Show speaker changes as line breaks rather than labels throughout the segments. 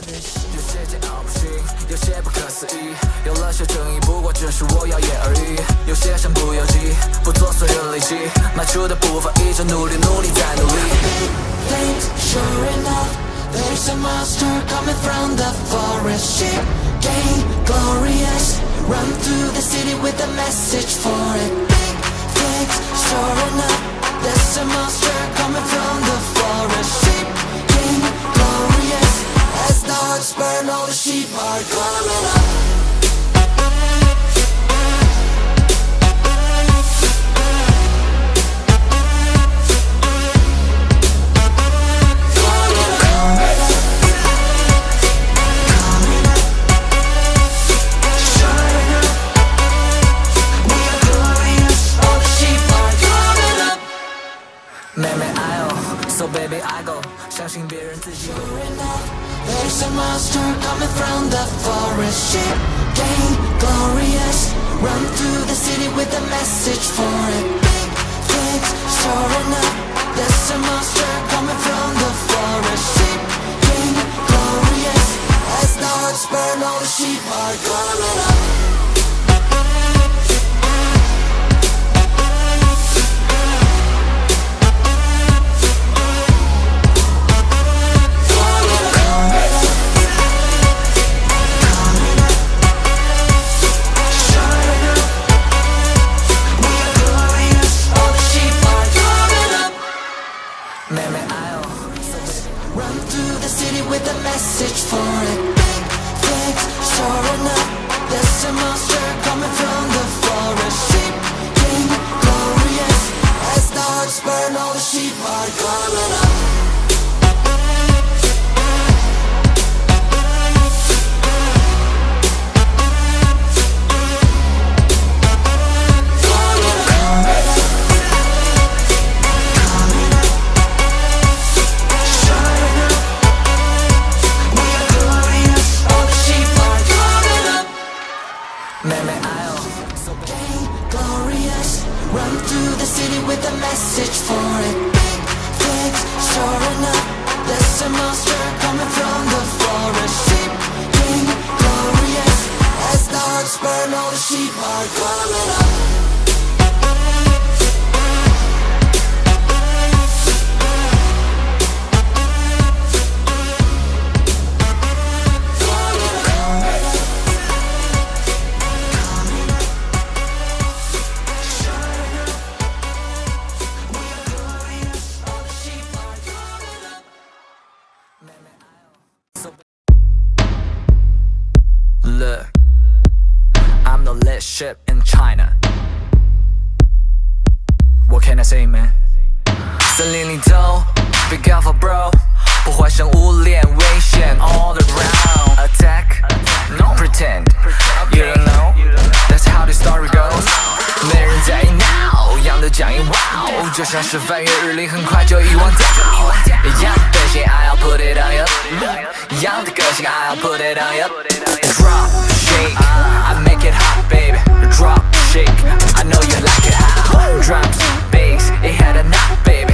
有些桀骜不驯，有些不可思议，有了些争议，不过只是我谣言而已。有些身不由己，不做损人利己，迈出的步伐依旧努力，努力再努力。
Things sure enough, there's a monster coming from the forest. Sheep gain glorious, run through the city with a message for it. Big things sure enough, there's a monster coming from the forest. Sheep gain glorious, as the hearts burn, all the sheep are coming up.
So baby I go， 相信别人自己。
Sure enough, there's a monster coming from the forest. Sheep gain glorious, run through the city with a message for it. Big things, sure enough, there's a monster coming from the forest. Sheep gain glorious, as the hearts burn, all the sheep are coming up. Run through the city with a message for it. Big things, sure enough, there's a monster coming from the forest. Sheep gain glorious, as the hearts burn, all the sheep are coming up. Run through the city with a message for it. Big things, sure enough, there's a monster coming from the forest. Sheep gain glorious, as the hearts burn, all the sheep are coming up.
Look, I'm the lit ship in China. What can I say, man? 森林里头 Be careful, bro. 破坏生物链危险 all around. Attack, no pretend. You don't know, that's how the story goes. 没人在意 now， 样的讲义 wow， 就像是翻越日历，很快就遗忘掉。一样的本性 I'll put it on you， 一样的个性 I'll put it on you。 Drop, shake, I make it hot, baby. Drop, shake, I know you like it how. Drums, bass, it had a knot, baby.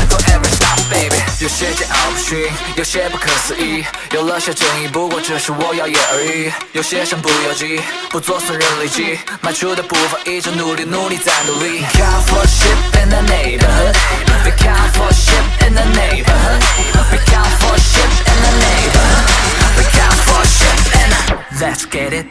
Don't ever stop, baby. 有些桀骜不驯，有些不可思议，有了些争议，不过只是我谣言而已。有些身不由己，不做损人利己，迈出的步伐依旧努力，努力再努力。Count for shit in the neighborhood. We count for shit in the neighborhood. We count for shit in the neighborhood. We count for shit in the. Let's get it.